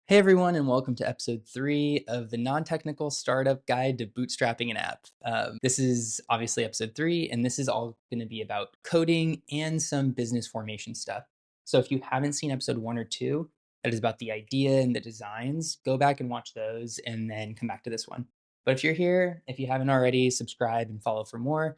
Hey everyone, and welcome to episode 3 of the non-technical startup guide to bootstrapping an app. This is obviously episode 3, and this is all going to be about coding and some business formation stuff. So if you haven't seen episode 1 or 2, that is about the idea and the designs, go back and watch those and then come back to this one. But if you're here, if you haven't already, subscribe and follow for more.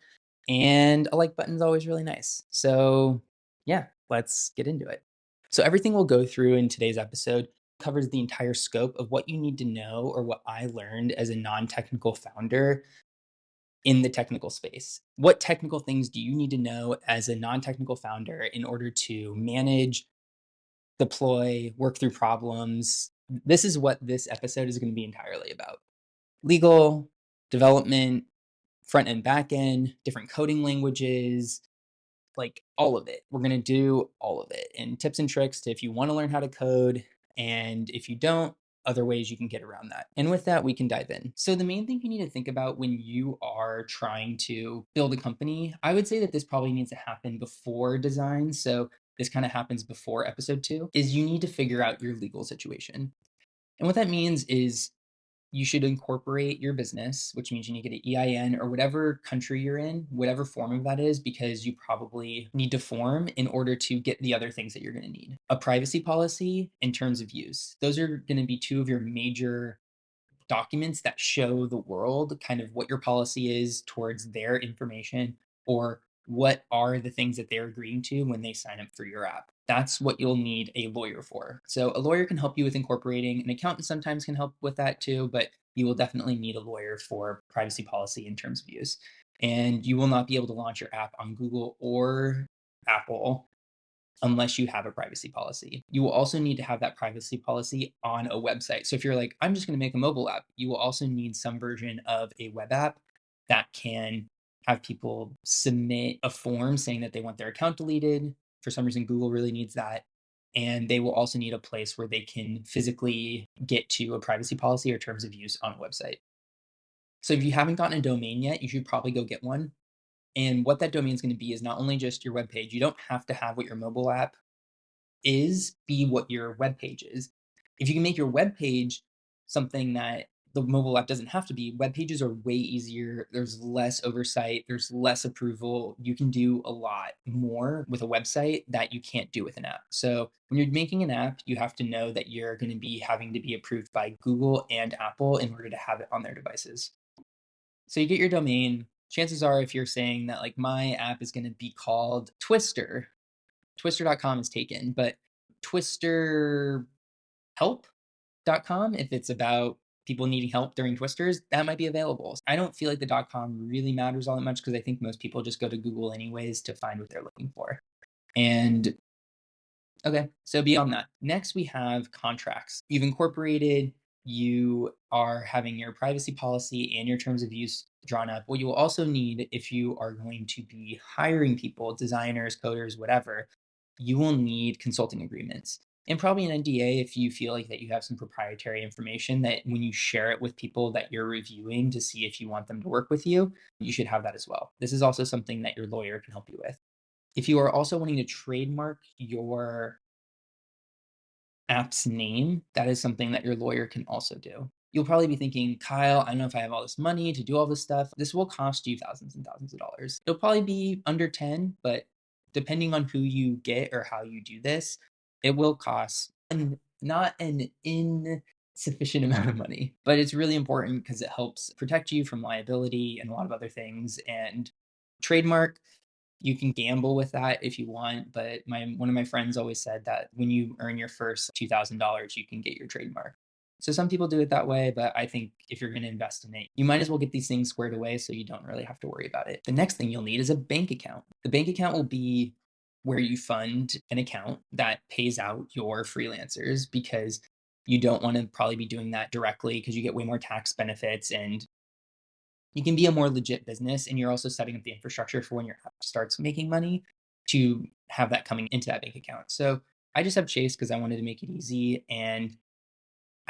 And a like button is always really nice. So yeah, let's get into it. So everything we'll go through in today's episode covers the entire scope of what you need to know or what I learned as a non-technical founder in the technical space. What technical things do you need to know as a non-technical founder in order to manage, deploy, work through problems? This is what this episode is going to be entirely about. Legal, development, front end, back end, different coding languages, like all of it. We're going to do all of it and tips and tricks to if you want to learn how to code. And if you don't, other ways you can get around that. And with that, we can dive in. So, the main thing you need to think about when you are trying to build a company, I would say that this probably needs to happen before design. So, this kind of happens before episode 2, is you need to figure out your legal situation. And what that means is you should incorporate your business, which means you need to get an EIN or whatever country you're in, whatever form of that is, because you probably need to form in order to get the other things that you're going to need. A privacy policy and terms of use. Those are going to be two of your major documents that show the world kind of what your policy is towards their information or what are the things that they're agreeing to when they sign up for your app. That's what you'll need a lawyer for. So, a lawyer can help you with incorporating, an accountant sometimes can help with that too, but you will definitely need a lawyer for privacy policy and terms of use. And you will not be able to launch your app on Google or Apple unless you have a privacy policy. You will also need to have that privacy policy on a website. So if you're like, I'm just going to make a mobile app, you will also need some version of a web app that can have people submit a form saying that they want their account deleted. For some reason, Google really needs that. And they will also need a place where they can physically get to a privacy policy or terms of use on a website. So if you haven't gotten a domain yet, you should probably go get one. And what that domain is going to be is not only just your web page. You don't have to have what your mobile app is be what your web page is. If you can make your web page something that the mobile app doesn't have to be, web pages are way easier. There's less oversight, there's less approval. You can do a lot more with a website that you can't do with an app. So when you're making an app, you have to know that you're going to be having to be approved by Google and Apple in order to have it on their devices. So you get your domain. Chances are, if you're saying that, like, my app is going to be called Twister, Twister.com is taken, but twisterhelp.com, if it's about people needing help during twisters, that might be available. I don't feel like the .com really matters all that much because I think most people just go to Google anyways to find what they're looking for. And okay, so beyond that, next we have contracts. You've incorporated, you are having your privacy policy and your terms of use drawn up. What you will also need if you are going to be hiring people, designers, coders, whatever, you will need consulting agreements and probably an NDA if you feel like that you have some proprietary information that when you share it with people that you're reviewing to see if you want them to work with you, you should have that as well. This is also something that your lawyer can help you with. If you are also wanting to trademark your app's name, that is something that your lawyer can also do. You'll probably be thinking, Kyle, I don't know if I have all this money to do all this stuff. This will cost you thousands and thousands of dollars. It'll probably be under 10, but depending on who you get or how you do this, it will cost not an insufficient amount of money, but it's really important because it helps protect you from liability and a lot of other things. And trademark, you can gamble with that if you want, but my one of my friends always said that when you earn your first $2,000, you can get your trademark. So some people do it that way, but I think if you're going to invest in it, you might as well get these things squared away so you don't really have to worry about it. The next thing you'll need is a bank account. The bank account will be where you fund an account that pays out your freelancers because you don't want to probably be doing that directly because you get way more tax benefits and you can be a more legit business, and you're also setting up the infrastructure for when your app starts making money to have that coming into that bank account. So I just have Chase because I wanted to make it easy, and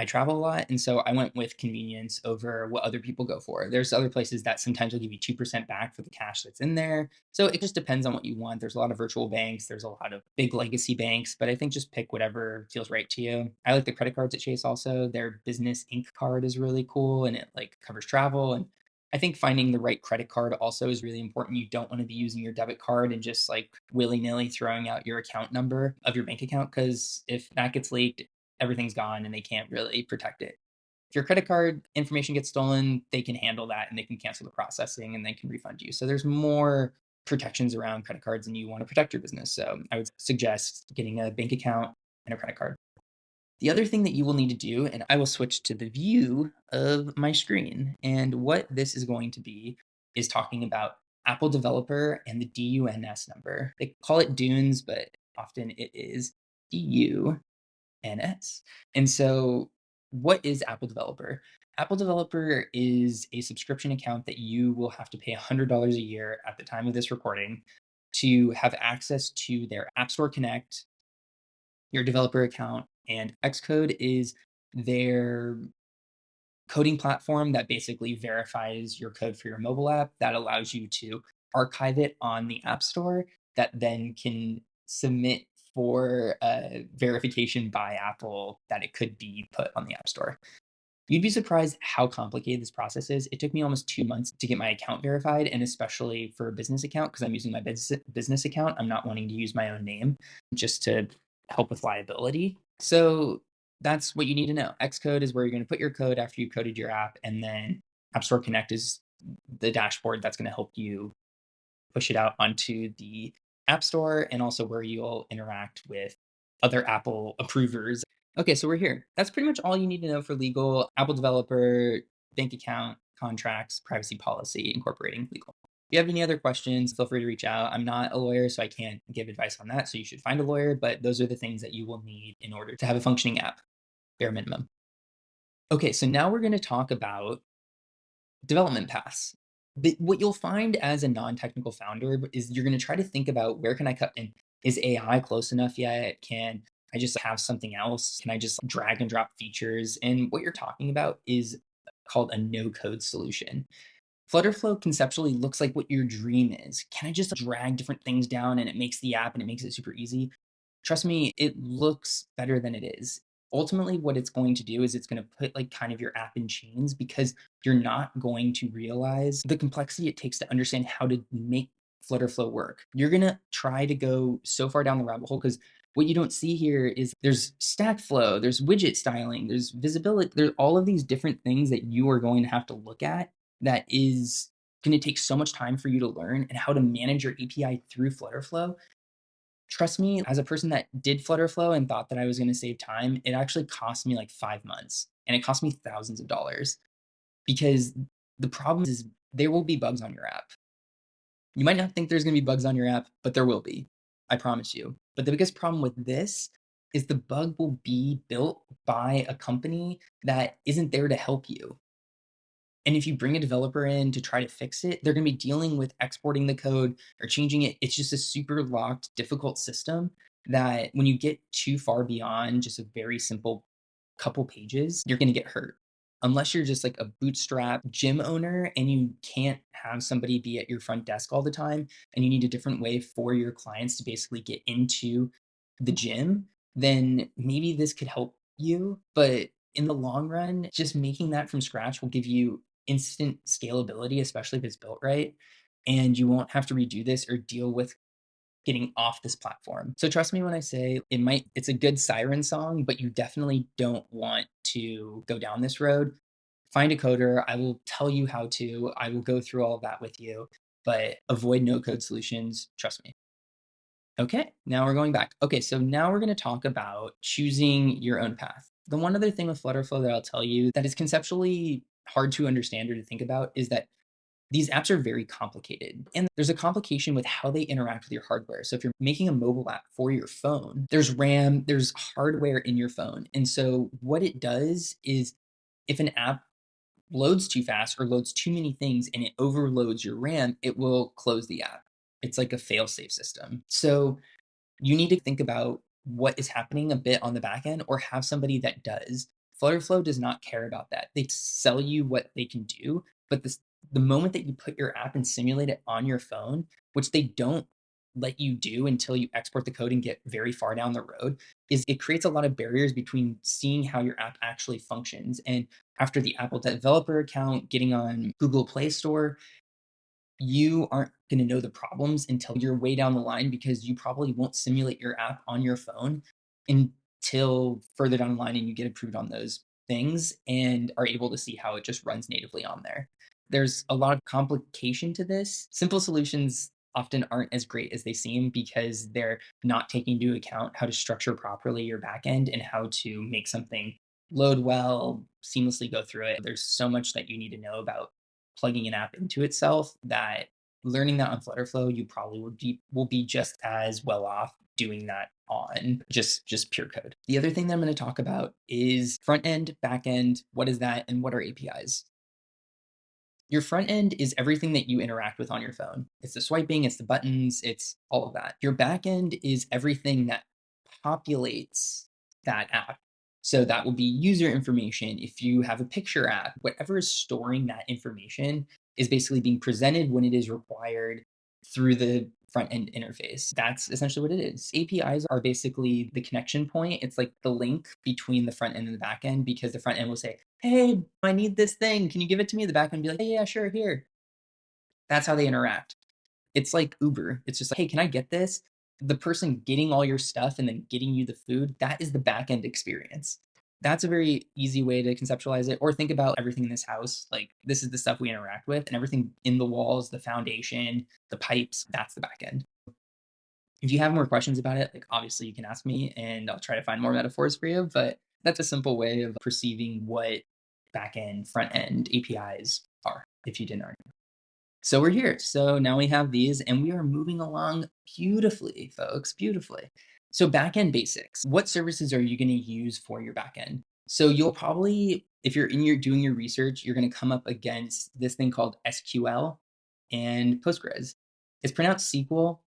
I travel a lot, and so I went with convenience over what other people go for. There's other places that sometimes will give you 2% back for the cash that's in there. So it just depends on what you want. There's a lot of virtual banks, there's a lot of big legacy banks, but I think just pick whatever feels right to you. I like the credit cards at Chase also. Their business ink card is really cool and it like covers travel. And I think finding the right credit card also is really important. You don't want to be using your debit card and just like willy-nilly throwing out your account number of your bank account, because if that gets leaked, everything's gone and they can't really protect it. If your credit card information gets stolen, they can handle that and they can cancel the processing and they can refund you. So there's more protections around credit cards and you want to protect your business. So I would suggest getting a bank account and a credit card. The other thing that you will need to do, and I will switch to the view of my screen. And what this is going to be is talking about Apple Developer and the DUNS number. They call it DUNS, but often it is DUNS. And so, what is Apple Developer? Apple Developer is a subscription account that you will have to pay $100 a year at the time of this recording to have access to their App Store Connect, your developer account, and Xcode is their coding platform that basically verifies your code for your mobile app that allows you to archive it on the App Store that then can submit for verification by Apple that it could be put on the App Store. You'd be surprised how complicated this process is. It took me almost 2 months to get my account verified, and especially for a business account, because I'm using my business account. I'm not wanting to use my own name just to help with liability. So that's what you need to know. Xcode is where you're going to put your code after you coded your app, and then App Store Connect is the dashboard that's going to help you push it out onto the App Store and also where you'll interact with other Apple approvers. Okay, so we're here. That's pretty much all you need to know for legal, Apple developer, bank account, contracts, privacy policy, incorporating legal. If you have any other questions, feel free to reach out. I'm not a lawyer, so I can't give advice on that. So you should find a lawyer, but those are the things that you will need in order to have a functioning app, bare minimum. Okay, so now we're going to talk about development paths. What you'll find as a non-technical founder is you're going to try to think about where can I cut in? Is AI close enough yet? Can I just have something else? Can I just drag and drop features? And what you're talking about is called a no-code solution. Flutterflow conceptually looks like what your dream is. Can I just drag different things down and it makes the app and it makes it super easy? Trust me, it looks better than it is. Ultimately, what it's going to do is it's going to put like kind of your app in chains because you're not going to realize the complexity it takes to understand how to make Flutterflow work. You're going to try to go so far down the rabbit hole because what you don't see here is there's stack flow, there's widget styling, there's visibility, there's all of these different things that you are going to have to look at that is going to take so much time for you to learn and how to manage your API through Flutterflow. Trust me, as a person that did Flutterflow and thought that I was going to save time, it actually cost me like 5 months and it cost me thousands of dollars because the problem is there will be bugs on your app. You might not think there's going to be bugs on your app, but there will be. I promise you. But the biggest problem with this is the bug will be built by a company that isn't there to help you. And if you bring a developer in to try to fix it, they're going to be dealing with exporting the code or changing it. It's just a super locked, difficult system that when you get too far beyond just a very simple couple pages, you're going to get hurt. Unless you're just like a bootstrap gym owner and you can't have somebody be at your front desk all the time and you need a different way for your clients to basically get into the gym, then maybe this could help you. But in the long run, just making that from scratch will give you instant scalability, especially if it's built right. And you won't have to redo this or deal with getting off this platform. So trust me when I say it's a good siren song, but you definitely don't want to go down this road. Find a coder. I will tell you how to. I will go through all of that with you, but avoid no code solutions. Trust me. Okay, now we're going back. Okay, so now we're going to talk about choosing your own path. The one other thing with Flutterflow that I'll tell you that is conceptually hard to understand or to think about is that these apps are very complicated. And there's a complication with how they interact with your hardware. So if you're making a mobile app for your phone, there's RAM, there's hardware in your phone. And so what it does is if an app loads too fast or loads too many things and it overloads your RAM, it will close the app. It's like a fail-safe system. So you need to think about what is happening a bit on the back end or have somebody that does Flutterflow does not care about that. They sell you what they can do, but the moment that you put your app and simulate it on your phone, which they don't let you do until you export the code and get very far down the road, is it creates a lot of barriers between seeing how your app actually functions. And after the Apple developer account, getting on Google Play Store, you aren't going to know the problems until you're way down the line, because you probably won't simulate your app on your phone until further down the line and you get approved on those things and are able to see how it just runs natively on there. There's a lot of complication to this. Simple solutions often aren't as great as they seem because they're not taking into account how to structure properly your backend and how to make something load well, seamlessly go through it. There's so much that you need to know about plugging an app into itself that learning that on Flutterflow, you probably will be just as well off doing that on just pure code. The other thing that I'm going to talk about is front end, back end. What is that, and what are APIs? Your front end is everything that you interact with on your phone. It's the swiping, it's the buttons, it's all of that. Your back end is everything that populates that app. So that will be user information. If you have a picture app, whatever is storing that information is basically being presented when it is required through the front end interface. That's essentially what it is. APIs are basically the connection point. It's like the link between the front end and the back end, because the front end will say, "Hey, I need this thing. Can you give it to me?" The back end will be like, "Hey, yeah, sure, here." That's how they interact. It's like Uber. It's just like, "Hey, can I get this?" The person getting all your stuff and then getting you the food, that is the back end experience. That's a very easy way to conceptualize it. Or think about everything in this house. Like, this is the stuff we interact with, and everything in the walls, the foundation, the pipes, that's the back end. If you have more questions about it, like, obviously you can ask me and I'll try to find more metaphors for you, but that's a simple way of perceiving what back end, front end APIs are, if you didn't already. So we're here. So now we have these and we are moving along beautifully, folks, beautifully. So backend basics. What services are you going to use for your backend? So you'll probably, if you're in your doing your research, you're going to come up against this thing called SQL and Postgres. It's pronounced SQL.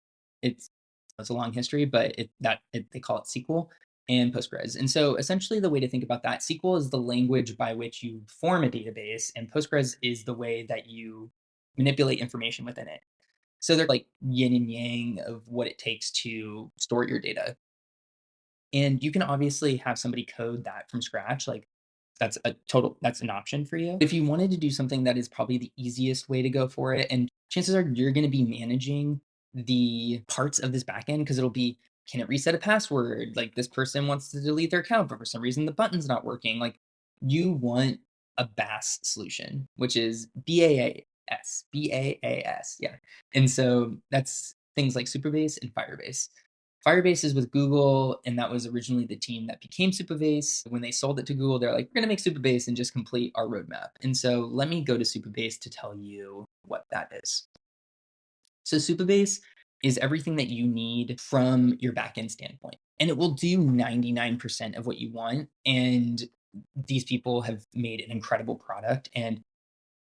It's a long history, but they call it SQL and Postgres. And so essentially the way to think about that, SQL is the language by which you form a database, and Postgres is the way that you manipulate information within it. So they're like yin and yang of what it takes to store your data. And you can obviously have somebody code that from scratch. Like, that's an option for you. If you wanted to do something that is probably the easiest way to go for it, and chances are you're going to be managing the parts of this backend, because it'll be, can it reset a password? Like, this person wants to delete their account, but for some reason the button's not working. Like, you want a BAS solution, which is BAAS. Yeah. And so that's things like Superbase and Firebase. Firebase is with Google, and that was originally the team that became Supabase. When they sold it to Google, they're like, "We're going to make Supabase and just complete our roadmap." And so let me go to Supabase to tell you what that is. So Supabase is everything that you need from your backend standpoint, and it will do 99% of what you want. And these people have made an incredible product, and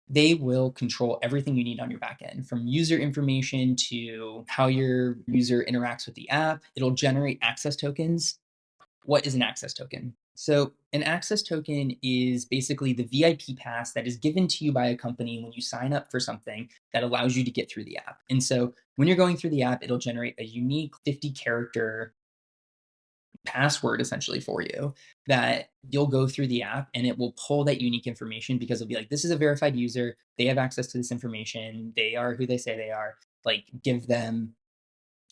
they will control everything you need on your backend, from user information to how your user interacts with the app. It'll generate access tokens. What is an access token? So, an access token is basically the VIP pass that is given to you by a company when you sign up for something that allows you to get through the app. And so, when you're going through the app, it'll generate a unique 50-character password essentially for you, that you'll go through the app and it will pull that unique information, because it'll be like, this is a verified user. They have access to this information. They are who they say they are. Like, give them,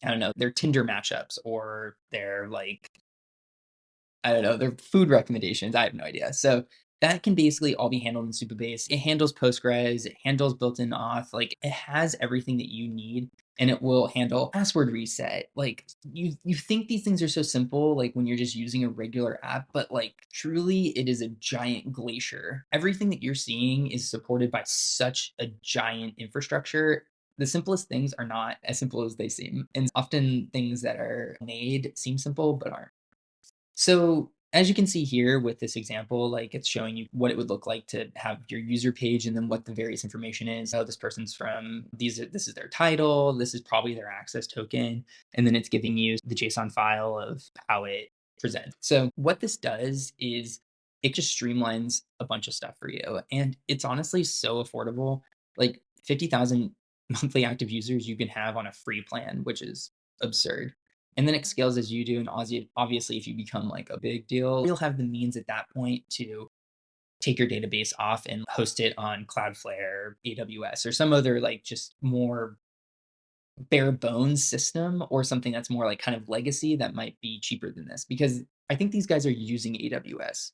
I don't know, their Tinder matchups, or their, like, I don't know, their food recommendations. I have no idea. So that can basically all be handled in Supabase. It handles Postgres, it handles built-in auth, like, it has everything that you need, and it will handle password reset. Like, you think these things are so simple, like when you're just using a regular app, but like, truly it is a giant glacier. Everything that you're seeing is supported by such a giant infrastructure. The simplest things are not as simple as they seem. And often things that are made seem simple but aren't. So as you can see here with this example, like, it's showing you what it would look like to have your user page and then what the various information is. Oh, this person's from this is their title, this is probably their access token, and then it's giving you the JSON file of how it presents. So what this does is it just streamlines a bunch of stuff for you. And it's honestly so affordable. Like 50,000 monthly active users you can have on a free plan, which is absurd. And then it scales as you do. And obviously, if you become like a big deal, you'll have the means at that point to take your database off and host it on Cloudflare, AWS, or some other like just more bare bones system, or something that's more like kind of legacy that might be cheaper than this, because I think these guys are using AWS.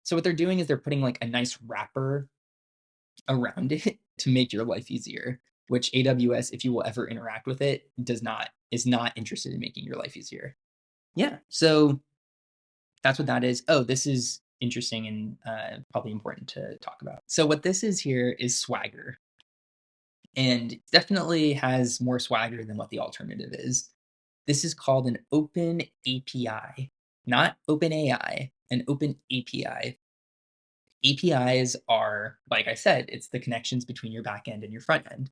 So what they're doing is they're putting like a nice wrapper around it to make your life easier, which AWS, if you will ever interact with it, is not interested in making your life easier. Yeah. So that's what that is. Oh, this is interesting and probably important to talk about. So what this is here is Swagger, and definitely has more swagger than what the alternative is. This is called an open API, not open AI, an open API. APIs are, like I said, it's the connections between your backend and your front end.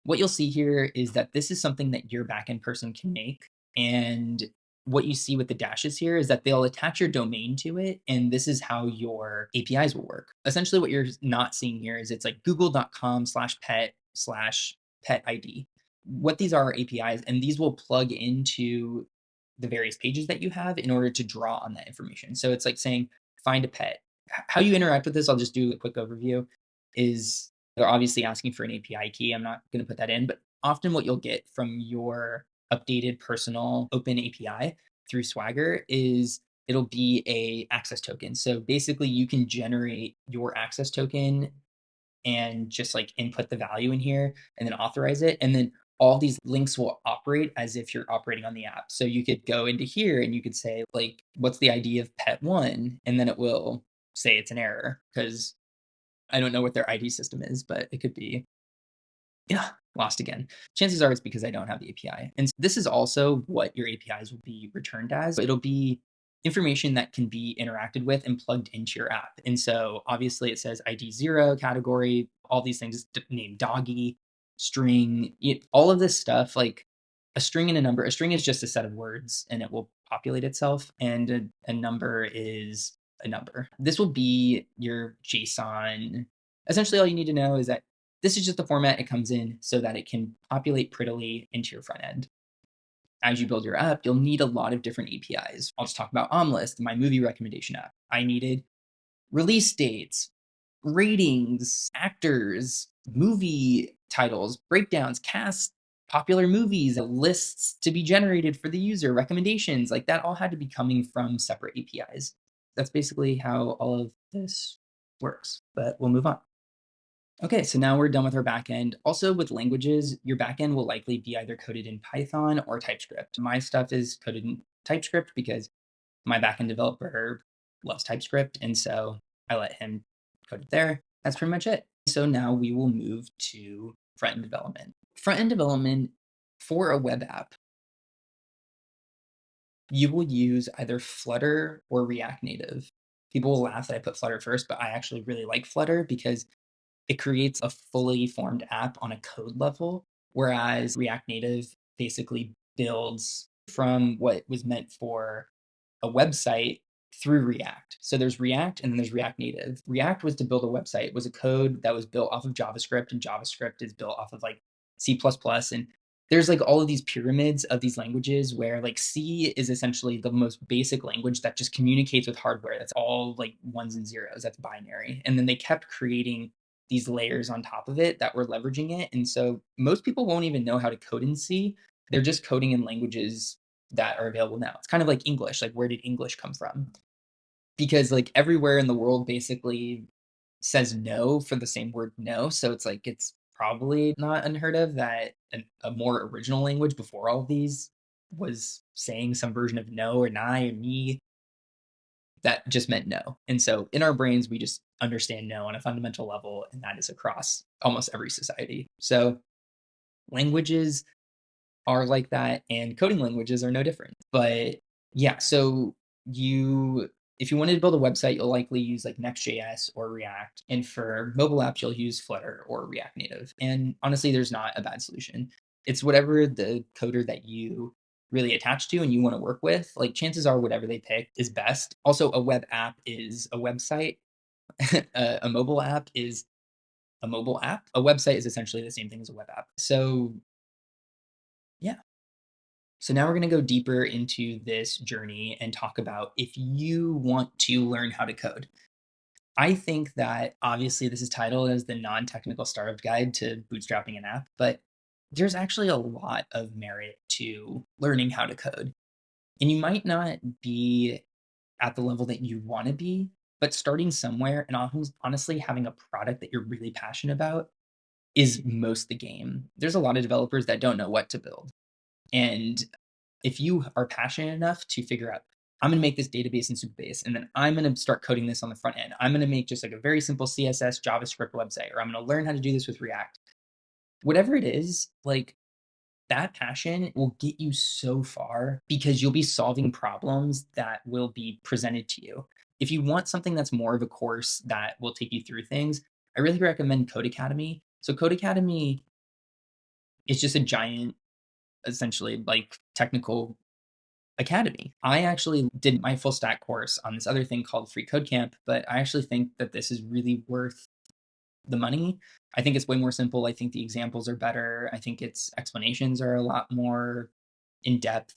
What you'll see here is that this is something that your backend person can make. And what you see with the dashes here is that they'll attach your domain to it. And this is how your APIs will work. Essentially, what you're not seeing here is it's like google.com/pet/pet ID. What these are APIs, and these will plug into the various pages that you have in order to draw on that information. So it's like saying, find a pet. How you interact with this, I'll just do a quick overview, is they're obviously asking for an API key. I'm not going to put that in, but often what you'll get from your updated personal open API through Swagger is it'll be a access token. So basically you can generate your access token and just like input the value in here and then authorize it. And then all these links will operate as if you're operating on the app. So you could go into here and you could say, like, what's the ID of pet one? And then it will say it's an error because I don't know what their ID system is, but it could be, yeah, lost again. Chances are it's because I don't have the API. And this is also what your APIs will be returned as. It'll be information that can be interacted with and plugged into your app. And so obviously it says ID 0 category, all these things named doggy, string, all of this stuff, like a string and a number. A string is just a set of words and it will populate itself. And a number is a number. This will be your JSON. Essentially, all you need to know is that this is just the format it comes in so that it can populate prettily into your front end. As you build your app, you'll need a lot of different APIs. I'll just talk about OmList, my movie recommendation app. I needed release dates, ratings, actors, movie titles, breakdowns, cast, popular movies, lists to be generated for the user, recommendations. Like that all had to be coming from separate APIs. That's basically how all of this works, but we'll move on. Okay, so now we're done with our backend. Also, with languages, your backend will likely be either coded in Python or TypeScript. My stuff is coded in TypeScript because my backend developer loves TypeScript, and so I let him code it there. That's pretty much it. So now we will move to front-end development. Front-end development for a web app, you will use either Flutter or React Native. People will laugh that I put Flutter first, but I actually really like Flutter because it creates a fully formed app on a code level, whereas React Native basically builds from what was meant for a website through React. So there's React and then there's React Native. React was to build a website. It was a code that was built off of JavaScript, and JavaScript is built off of like C++. And there's like all of these pyramids of these languages where like C is essentially the most basic language that just communicates with hardware. That's all like ones and zeros. That's binary. And then they kept creating these layers on top of it that were leveraging it. And so most people won't even know how to code in C. They're just coding in languages that are available now. It's kind of like English. Like, where did English come from? Because like everywhere in the world basically says no for the same word no. So it's like it's probably not unheard of that a more original language before all of these was saying some version of no or nigh or me that just meant no. And so in our brains, we just understand no on a fundamental level, and that is across almost every society. So languages are like that, and coding languages are no different. But yeah, so you if you wanted to build a website, you'll likely use like Next.js or React. And for mobile apps, you'll use Flutter or React Native. And honestly, there's not a bad solution. It's whatever the coder that you really attached to and you want to work with, like chances are whatever they pick is best. Also, a web app is a website. A mobile app is a mobile app. A website is essentially the same thing as a web app. So, yeah. So now we're going to go deeper into this journey and talk about if you want to learn how to code. I think that obviously this is titled as the non-technical startup guide to bootstrapping an app, but there's actually a lot of merit to learning how to code. And you might not be at the level that you want to be, but starting somewhere and honestly having a product that you're really passionate about is most the game. There's a lot of developers that don't know what to build. And if you are passionate enough to figure out, I'm going to make this database in Supabase, and then I'm going to start coding this on the front end. I'm going to make just like a very simple CSS JavaScript website, or I'm going to learn how to do this with React. Whatever it is, like that passion will get you so far because you'll be solving problems that will be presented to you. If you want something that's more of a course that will take you through things, I really recommend Code Academy. So Code Academy is just a giant, essentially like technical academy. I actually did my full stack course on this other thing called Free Code Camp, but I actually think that this is really worth the money. I think it's way more simple. I think the examples are better. I think its explanations are a lot more in depth.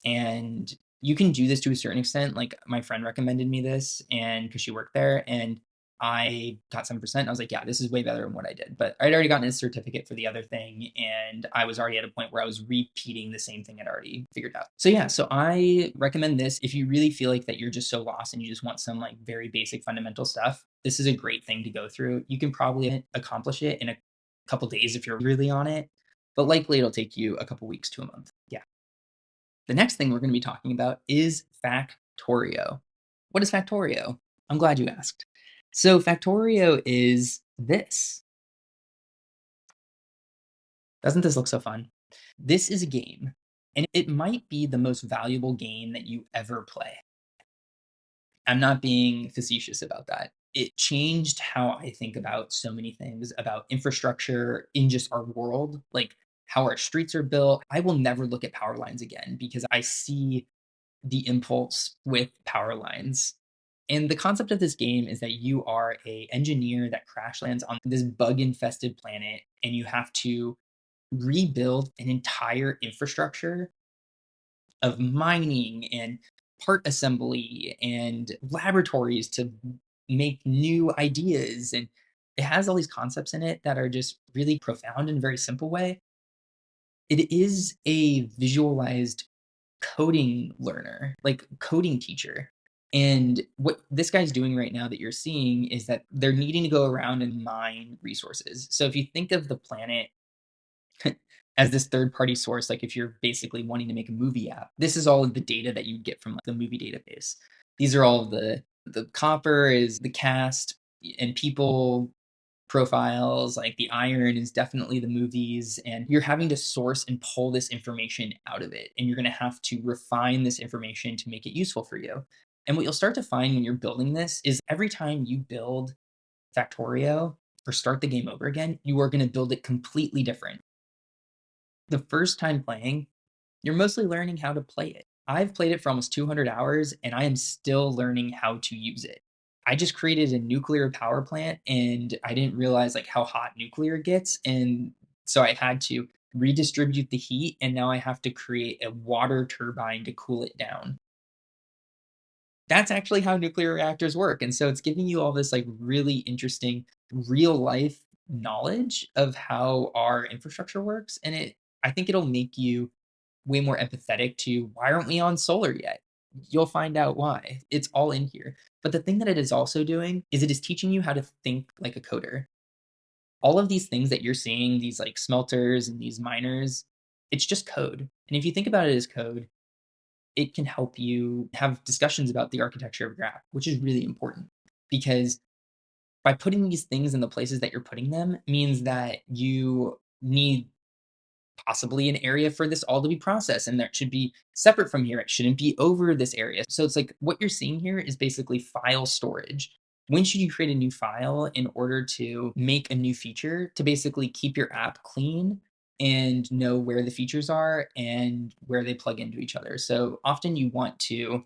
And you can do this to a certain extent. Like my friend recommended me this and because she worked there and I got 7%. I was like, yeah, this is way better than what I did. But I'd already gotten a certificate for the other thing. And I was already at a point where I was repeating the same thing I'd already figured out. So yeah, so I recommend this if you really feel like that you're just so lost and you just want some like very basic fundamental stuff. This is a great thing to go through. You can probably accomplish it in a couple days if you're really on it, but likely it'll take you a couple weeks to a month. Yeah. The next thing we're going to be talking about is Factorio. What is Factorio? I'm glad you asked. So, Factorio is this. Doesn't this look so fun? This is a game, and it might be the most valuable game that you ever play. I'm not being facetious about that. It changed how I think about so many things about infrastructure in just our world, like how our streets are built. I will never look at power lines again because I see the impulse with power lines. And the concept of this game is that you are a engineer that crash lands on this bug infested planet and you have to rebuild an entire infrastructure of mining and part assembly and laboratories to make new ideas, and it has all these concepts in it that are just really profound in a very simple way. It is a visualized coding learner, like coding teacher. And what this guy's doing right now that you're seeing is that they're needing to go around and mine resources. So if you think of the planet as this third party source, like if you're basically wanting to make a movie app, this is all of the data that you get from like, the movie database. These are all of the copper is the cast and people profiles, like the iron is definitely the movies, and you're having to source and pull this information out of it. And you're going to have to refine this information to make it useful for you. And what you'll start to find when you're building this is every time you build Factorio or start the game over again, you are going to build it completely different. The first time playing, you're mostly learning how to play it. I've played it for almost 200 hours and I am still learning how to use it. I just created a nuclear power plant and I didn't realize like how hot nuclear gets, and so I had to redistribute the heat and now I have to create a water turbine to cool it down. That's actually how nuclear reactors work, and so it's giving you all this like really interesting real life knowledge of how our infrastructure works, and it I think it'll make you way more empathetic to why aren't we on solar yet? You'll find out why. It's all in here. But the thing that it is also doing is it is teaching you how to think like a coder. All of these things that you're seeing, these like smelters and these miners, it's just code. And if you think about it as code, it can help you have discussions about the architecture of your app, which is really important because by putting these things in the places that you're putting them means that you need possibly an area for this all to be processed and that should be separate from here. It shouldn't be over this area. So it's like what you're seeing here is basically file storage. When should you create a new file in order to make a new feature to basically keep your app clean and know where the features are and where they plug into each other. So often you want to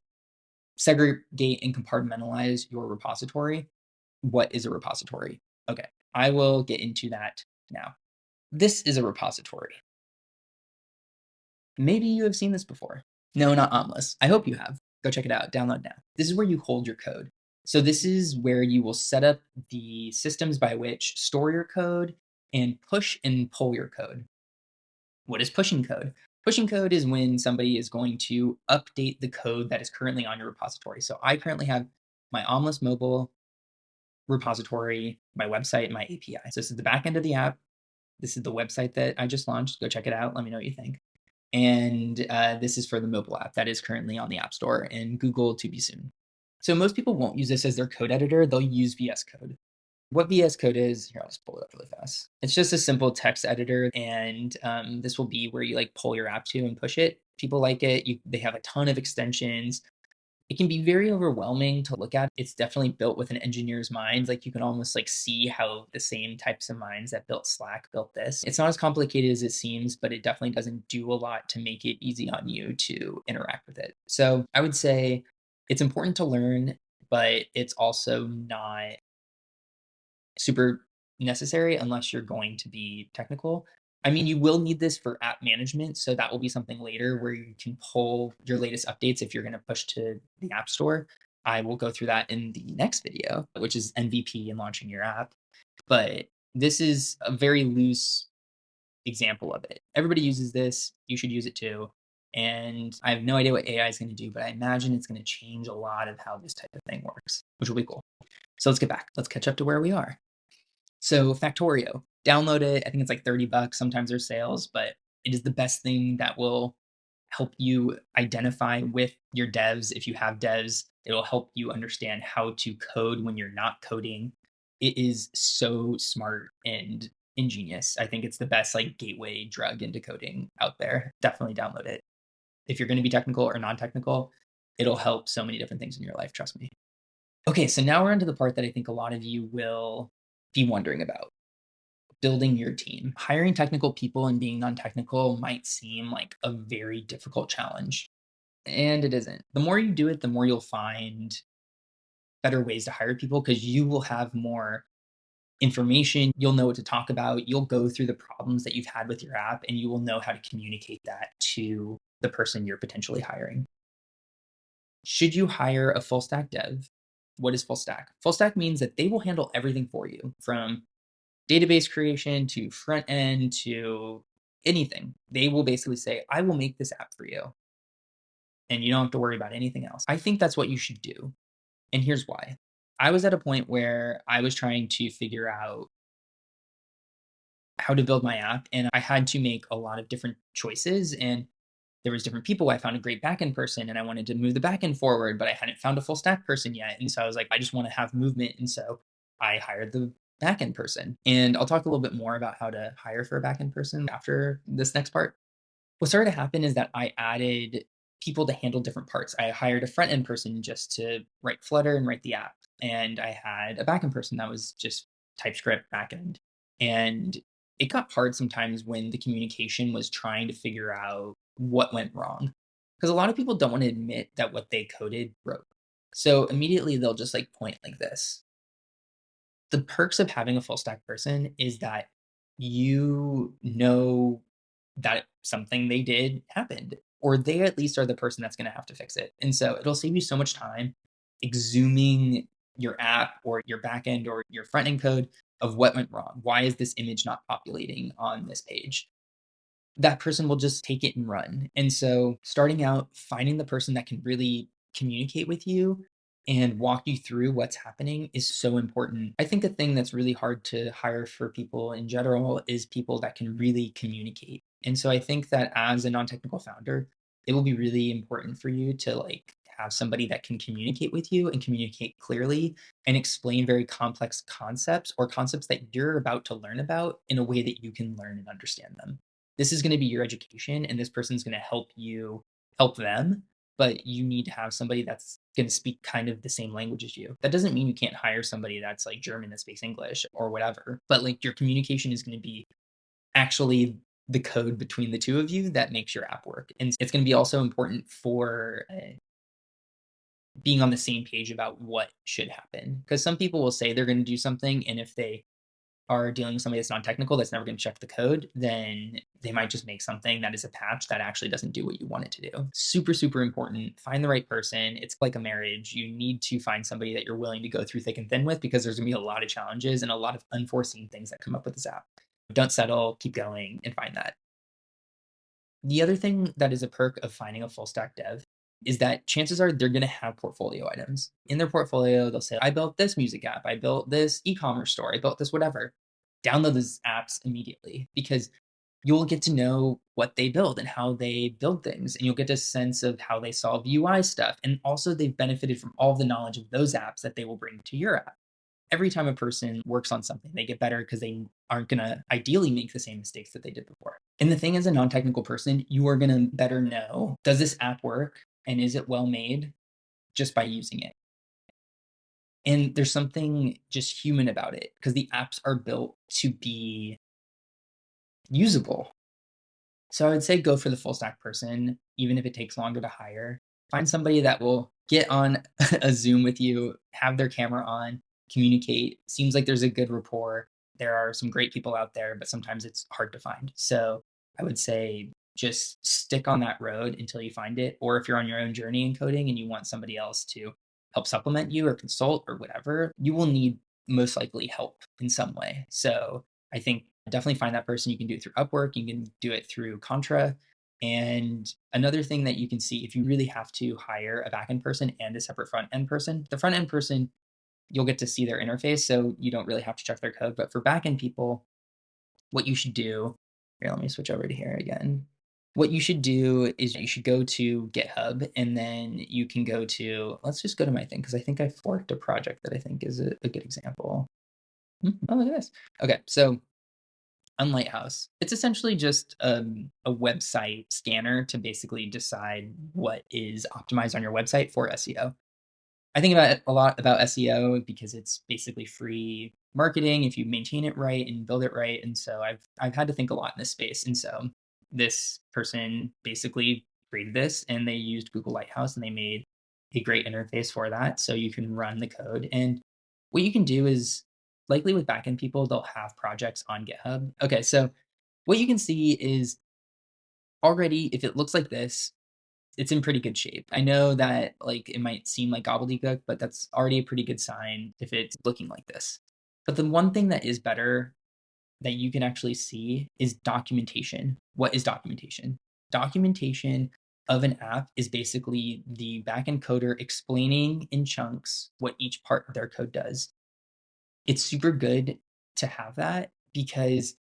segregate and compartmentalize your repository. What is a repository? Okay, I will get into that now. This is a repository. Maybe you have seen this before. No, not Omless. I hope you have. Go check it out. Download now. This is where you hold your code. So this is where you will set up the systems by which store your code and push and pull your code. What is pushing code? Pushing code is when somebody is going to update the code that is currently on your repository. So I currently have my Omless mobile repository, my website, my API. So this is the back end of the app. This is the website that I just launched. Go check it out. Let me know what you think. And this is for the mobile app that is currently on the App Store and Google to be soon. So most people won't use this as their code editor. They'll use VS Code. What VS Code is, here, I'll just pull it up really fast. It's just a simple text editor, and this will be where you like pull your app to and push it. People like it. They have a ton of extensions. It can be very overwhelming to look at. It's definitely built with an engineer's mind. Like you can almost like see how the same types of minds that built Slack built this. It's not as complicated as it seems, but it definitely doesn't do a lot to make it easy on you to interact with it. So I would say it's important to learn, but it's also not super necessary unless you're going to be technical. I mean, you will need this for app management, so that will be something later where you can pull your latest updates if you're going to push to the App Store. I will go through that in the next video, which is MVP and launching your app. But this is a very loose example of it. Everybody uses this. You should use it too. And I have no idea what AI is going to do, but I imagine it's going to change a lot of how this type of thing works, which will be cool. So let's get back. Let's catch up to where we are. So Factorio, download it. I think it's like $30. Sometimes there's sales, but it is the best thing that will help you identify with your devs. If you have devs, it'll help you understand how to code when you're not coding. It is so smart and ingenious. I think it's the best like gateway drug into coding out there. Definitely download it. If you're going to be technical or non-technical, it'll help so many different things in your life, trust me. Okay, so now we're into the part that I think a lot of you will be wondering about, building your team. Hiring technical people and being non-technical might seem like a very difficult challenge, and it isn't. The more you do it, the more you'll find better ways to hire people because you will have more information. You'll know what to talk about. You'll go through the problems that you've had with your app, and you will know how to communicate that to the person you're potentially hiring. Should you hire a full stack dev? What is full stack? Full stack means that they will handle everything for you from database creation to front end to anything. They will basically say, I will make this app for you. And you don't have to worry about anything else. I think that's what you should do. And here's why. I was at a point where I was trying to figure out how to build my app, and I had to make a lot of different choices. And there was different people. I found a great backend person and I wanted to move the backend forward, but I hadn't found a full stack person yet. And so I was like, I just want to have movement. And so I hired the backend person. And I'll talk a little bit more about how to hire for a backend person after this next part. What started to happen is that I added people to handle different parts. I hired a front end person just to write Flutter and write the app. And I had a backend person that was just TypeScript backend. And it got hard sometimes when the communication was trying to figure out what went wrong. Because a lot of people don't want to admit that what they coded broke. So immediately they'll just like point like this. The perks of having a full stack person is that you know that something they did happened, or they at least are the person that's going to have to fix it. And so it'll save you so much time exhuming your app or your backend or your front end code of what went wrong. Why is this image not populating on this page? That person will just take it and run. And so starting out, finding the person that can really communicate with you and walk you through what's happening is so important. I think a thing that's really hard to hire for people in general is people that can really communicate. And so I think that as a non-technical founder, it will be really important for you to like have somebody that can communicate with you and communicate clearly and explain very complex concepts or concepts that you're about to learn about in a way that you can learn and understand them. This is going to be your education, and this person's going to help you help them, but you need to have somebody that's going to speak kind of the same language as you. That doesn't mean you can't hire somebody that's like German that speaks English or whatever, but like your communication is going to be actually the code between the two of you that makes your app work. And it's going to be also important for being on the same page about what should happen. Because some people will say they're going to do something, and if they are dealing with somebody that's non-technical that's never going to check the code, then they might just make something that is a patch that actually doesn't do what you want it to do. Super, super important. Find the right person. It's like a marriage. You need to find somebody that you're willing to go through thick and thin with, because there's going to be a lot of challenges and a lot of unforeseen things that come up with this app. Don't settle, keep going, and find that. The other thing that is a perk of finding a full stack dev is that chances are they're going to have portfolio items. In their portfolio, they'll say, I built this music app, I built this e-commerce store, I built this whatever. Download those apps immediately, because you'll get to know what they build and how they build things. And you'll get a sense of how they solve UI stuff. And also, they've benefited from all the knowledge of those apps that they will bring to your app. Every time a person works on something, they get better because they aren't going to ideally make the same mistakes that they did before. And the thing, as a non-technical person, you are going to better know, does this app work and is it well made, just by using it. And there's something just human about it, because the apps are built to be usable. So I would say go for the full stack person, even if it takes longer to hire. Find somebody that will get on a Zoom with you, have their camera on, communicate. Seems like there's a good rapport. There are some great people out there, but sometimes it's hard to find. So I would say just stick on that road until you find it. Or if you're on your own journey in coding and you want somebody else to help supplement you or consult or whatever, you will need most likely help in some way. So I think definitely find that person. You can do it through Upwork, you can do it through Contra. And another thing that you can see, if you really have to hire a backend person and a separate front end person, the front end person, you'll get to see their interface, so you don't really have to check their code. But for backend people, what you should do, here, let me switch over to here again. What you should do is you should go to GitHub, and then you can go to, let's just go to my thing, because I think I forked a project that I think is a good example. Oh, look at this. Okay, so on Lighthouse, it's essentially just a website scanner to basically decide what is optimized on your website for SEO. I think about it a lot about SEO because it's basically free marketing if you maintain it right and build it right. And so I've had to think a lot in this space. And so this person basically created this, and they used Google Lighthouse, and they made a great interface for that. So you can run the code. And what you can do is, likely with backend people, they'll have projects on GitHub. Okay, so what you can see is already, if it looks like this, it's in pretty good shape. I know that like it might seem like gobbledygook, but that's already a pretty good sign if it's looking like this. But the one thing that is better that you can actually see is documentation. What is documentation? Documentation of an app is basically the backend coder explaining in chunks what each part of their code does. It's super good to have that, because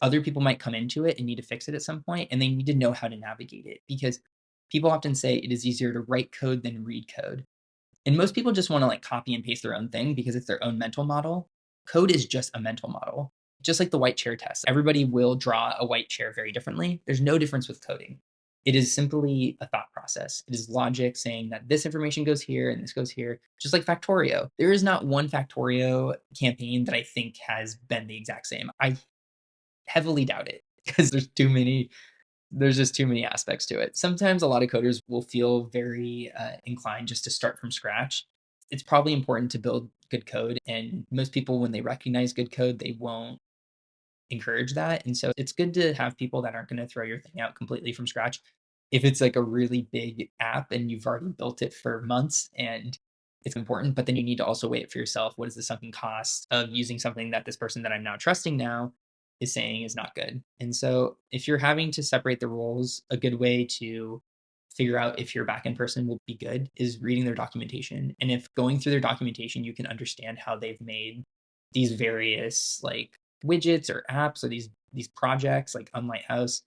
other people might come into it and need to fix it at some point, and they need to know how to navigate it, because people often say it is easier to write code than read code. And most people just want to like copy and paste their own thing because it's their own mental model. Code is just a mental model. Just like the white chair test. Everybody will draw a white chair very differently. There's no difference with coding. It is simply a thought process. It is logic saying that this information goes here and this goes here, just like Factorio. There is not one Factorio campaign that I think has been the exact same. I heavily doubt it, because there's just too many aspects to it. Sometimes a lot of coders will feel very inclined just to start from scratch. It's probably important to build good code, and most people, when they recognize good code, they won't encourage that. And so it's good to have people that aren't going to throw your thing out completely from scratch. If it's like a really big app and you've already built it for months, and it's important, but then you need to also weigh it for yourself. What is the sunken cost of using something that this person that I'm now trusting now is saying is not good? And so if you're having to separate the roles, a good way to figure out if your backend person will be good is reading their documentation. And if going through their documentation, you can understand how they've made these various like widgets or apps or these projects like on Lighthouse,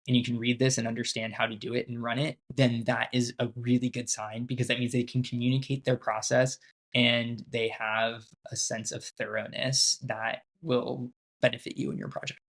and you can read this and understand how to do it and run it, then that is a really good sign, because that means they can communicate their process and they have a sense of thoroughness that will benefit you in your project.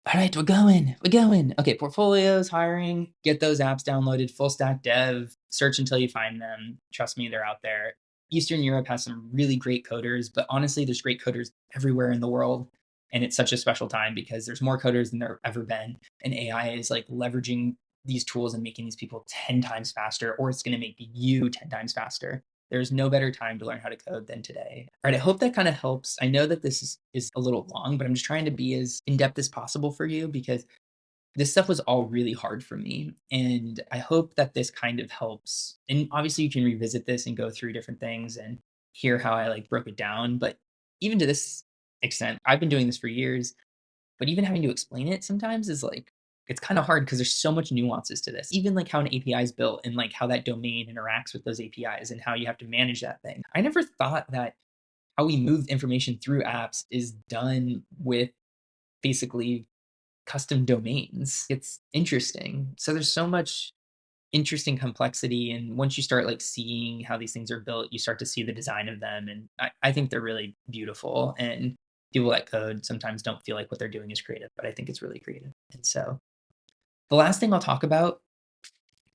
All right, we're going. We're going. Okay, portfolios, hiring, get those apps downloaded, full stack dev, search until you find them. Trust me, they're out there. Eastern Europe has some really great coders, but honestly, there's great coders everywhere in the world. And it's such a special time because there's more coders than there ever been. And AI is like leveraging these tools and making these people 10 times faster, or it's going to make you 10 times faster. There's no better time to learn how to code than today. All right, I hope that kind of helps. I know that this is a little long, but I'm just trying to be as in depth as possible for you because this stuff was all really hard for me. And I hope that this kind of helps. And obviously, you can revisit this and go through different things and hear how I like broke it down. But even to this extent, I've been doing this for years, but even having to explain it sometimes is like, it's kind of hard because there's so much nuances to this. Even like how an API is built and like how that domain interacts with those APIs and how you have to manage that thing. I never thought that how we move information through apps is done with basically custom domains. It's interesting. So there's so much interesting complexity. And once you start like seeing how these things are built, you start to see the design of them. And I think they're really beautiful. And people that code sometimes don't feel like what they're doing is creative, but I think it's really creative. And so the last thing I'll talk about,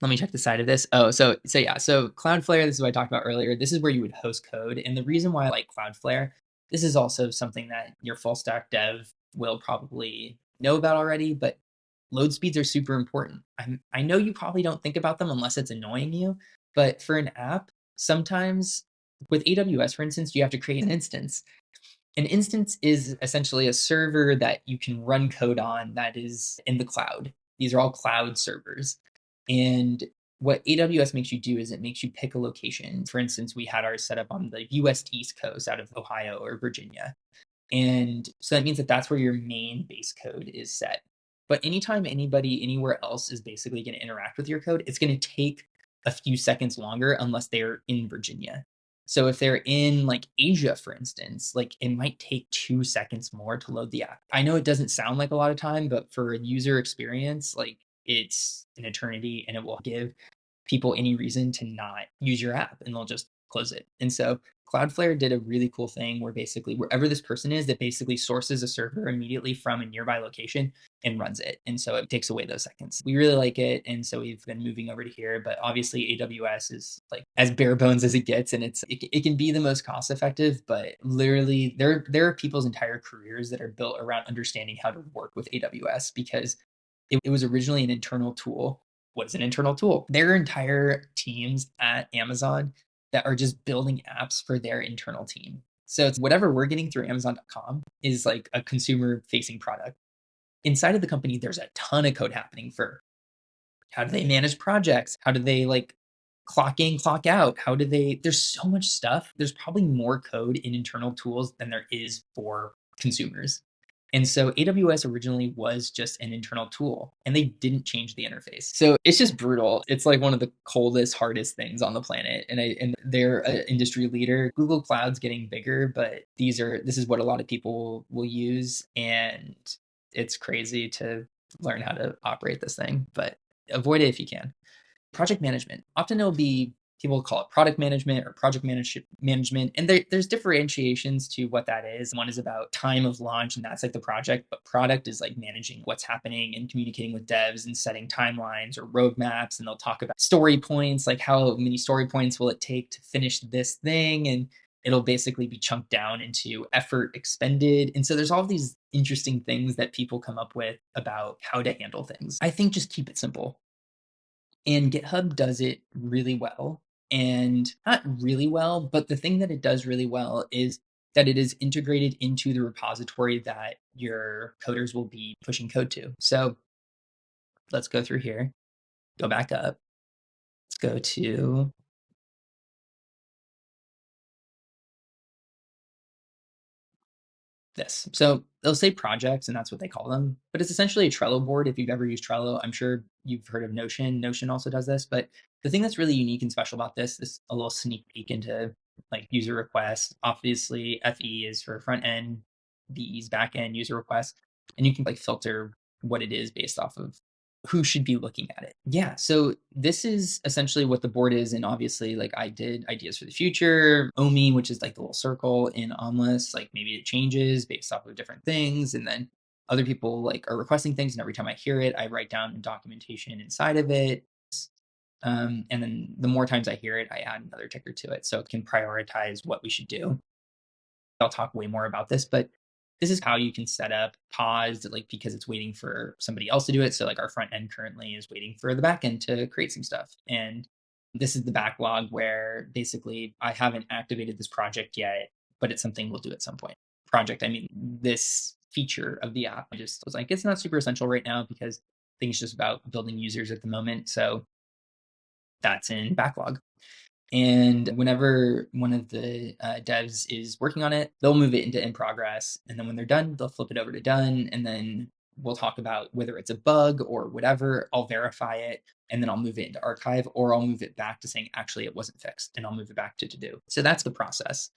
let me check the side of this. Oh, so yeah, so Cloudflare, this is what I talked about earlier. This is where you would host code. And the reason why I like Cloudflare, this is also something that your full stack dev will probably know about already, but load speeds are super important. I know you probably don't think about them unless it's annoying you, but for an app, sometimes with AWS, for instance, you have to create an instance. An instance is essentially a server that you can run code on that is in the cloud. These are all cloud servers. And what AWS makes you do is it makes you pick a location. For instance, we had ours set up on the US East Coast out of Ohio or Virginia. And so that means that that's where your main base code is set. But anytime anybody anywhere else is basically going to interact with your code, it's going to take a few seconds longer unless they're in Virginia. So if they're in like Asia, for instance, like it might take 2 seconds more to load the app. I know it doesn't sound like a lot of time, but for a user experience, like it's an eternity and it will give people any reason to not use your app and they'll just close it. And so Cloudflare did a really cool thing where basically wherever this person is, that basically sources a server immediately from a nearby location and runs it. And so it takes away those seconds. We really like it. And so we've been moving over to here, but obviously AWS is like as bare bones as it gets. And it can be the most cost effective, but literally there are people's entire careers that are built around understanding how to work with AWS because it was originally an internal tool. What is an internal tool? There are entire teams at Amazon that are just building apps for their internal team. So it's whatever we're getting through Amazon.com is like a consumer facing product. Inside of the company, there's a ton of code happening for how do they manage projects? How do they like clock in, clock out? How do they, there's so much stuff. There's probably more code in internal tools than there is for consumers. And so AWS originally was just an internal tool and they didn't change the interface. So it's just brutal. It's like one of the coldest, hardest things on the planet. And they're an industry leader. Google Cloud's getting bigger, but this is what a lot of people will use. And it's crazy to learn how to operate this thing, but avoid it if you can. Project management. Often it'll be people call it product management or management. And there's differentiations to what that is. One is about time of launch, and that's like the project, but product is like managing what's happening and communicating with devs and setting timelines or roadmaps. And they'll talk about story points, like how many story points will it take to finish this thing? And it'll basically be chunked down into effort expended. And so there's all these interesting things that people come up with about how to handle things. I think just keep it simple. And GitHub does it really well. And not really well, but the thing that it does really well is that it is integrated into the repository that your coders will be pushing code to. So let's go through here, go back up. Let's go to this. So they'll say projects, and that's what they call them, but it's essentially a Trello board. If you've ever used Trello, I'm sure you've heard of Notion. Notion also does this, but the thing that's really unique and special about this is a little sneak peek into like user requests. Obviously, FE is for front end, BE is back end user requests, and you can like filter what it is based off of who should be looking at it. Yeah. So this is essentially what the board is. And obviously, like I did ideas for the future, OMI, which is like the little circle in Omless, like maybe it changes based off of different things. And then other people like are requesting things. And every time I hear it, I write down documentation inside of it. And then the more times I hear it, I add another ticker to it. So it can prioritize what we should do. I'll talk way more about this, but this is how you can set up pause, like because it's waiting for somebody else to do it. So like our front end currently is waiting for the back end to create some stuff. And this is the backlog where basically I haven't activated this project yet, but it's something we'll do at some point. Project, I mean, this feature of the app, I just was like, it's not super essential right now because I think it's just about building users at the moment. So that's in backlog. And whenever one of the devs is working on it, they'll move it into in progress. And then when they're done, they'll flip it over to done. And then we'll talk about whether it's a bug or whatever. I'll verify it and then I'll move it into archive, or I'll move it back to saying, actually, it wasn't fixed, and I'll move it back to do. So that's the process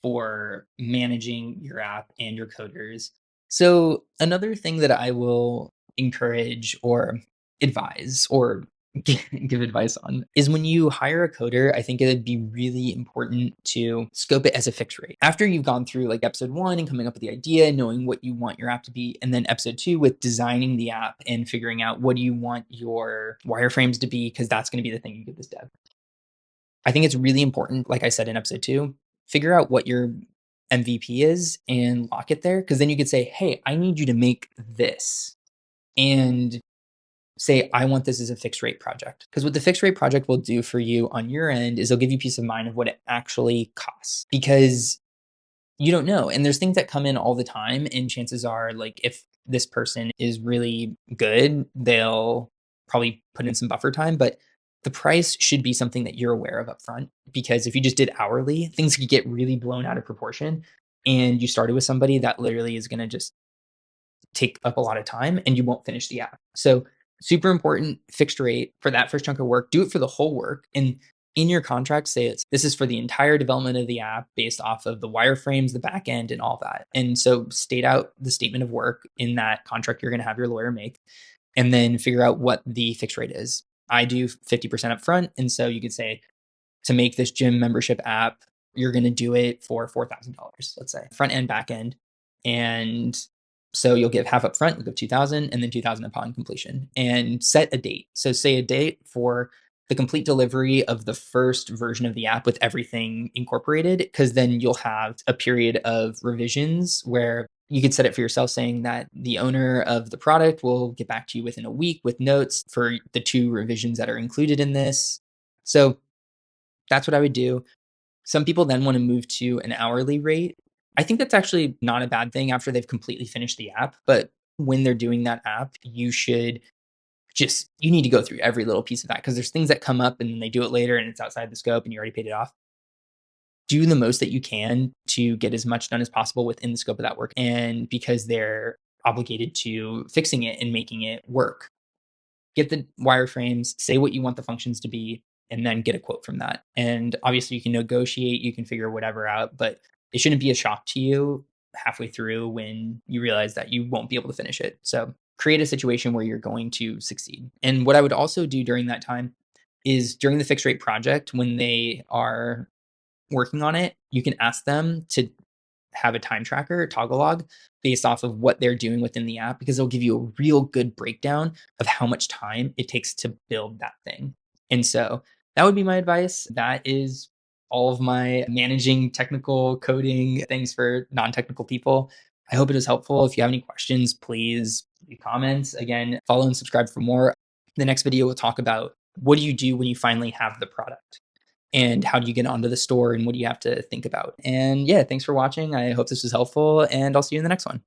for managing your app and your coders. So another thing that I will encourage or advise or give advice on is when you hire a coder, I think it'd be really important to scope it as a fixed rate. After you've gone through like episode 1 and coming up with the idea, knowing what you want your app to be, and then episode 2 with designing the app and figuring out what do you want your wireframes to be, because that's going to be the thing you give this dev. I think it's really important, like I said in episode 2, figure out what your MVP is and lock it there, because then you could say, hey, I need you to make this. And say, I want this as a fixed rate project. Because what the fixed rate project will do for you on your end is it'll give you peace of mind of what it actually costs, because you don't know. And there's things that come in all the time. And chances are, like, if this person is really good, they'll probably put in some buffer time. But the price should be something that you're aware of up front. Because if you just did hourly, things could get really blown out of proportion. And you started with somebody that literally is going to just take up a lot of time and you won't finish the app. So super important, fixed rate for that first chunk of work. Do it for the whole work. And in your contract, say this is for the entire development of the app based off of the wireframes, the back end, and all that. And so state out the statement of work in that contract you're going to have your lawyer make, and then figure out what the fixed rate is. I do 50% up front. And so you could say, to make this gym membership app, you're going to do it for $4,000, let's say, front end, back end. And so you'll give half up front, you'll give 2,000, and then 2,000 upon completion, and set a date. So say a date for the complete delivery of the first version of the app with everything incorporated, because then you'll have a period of revisions where you could set it for yourself, saying that the owner of the product will get back to you within a week with notes for the 2 revisions that are included in this. So that's what I would do. Some people then want to move to an hourly rate. I think that's actually not a bad thing after they've completely finished the app. But when they're doing that app, you need to go through every little piece of that, because there's things that come up and then they do it later and it's outside the scope and you already paid it off. Do the most that you can to get as much done as possible within the scope of that work. And because they're obligated to fixing it and making it work, get the wireframes, say what you want the functions to be, and then get a quote from that. And obviously you can negotiate, you can figure whatever out, but it shouldn't be a shock to you halfway through when you realize that you won't be able to finish it. So create a situation where you're going to succeed. And what I would also do during that time is, during the fixed rate project, when they are working on it, you can ask them to have a time tracker, toggle log, based off of what they're doing within the app, because it'll give you a real good breakdown of how much time it takes to build that thing. And so that would be my advice. That is all of my managing technical coding things for non-technical people. I hope it was helpful. If you have any questions, please leave comments. Again, follow and subscribe for more. The next video will talk about, what do you do when you finally have the product? And how do you get onto the store, and what do you have to think about? And yeah, thanks for watching. I hope this was helpful, and I'll see you in the next one.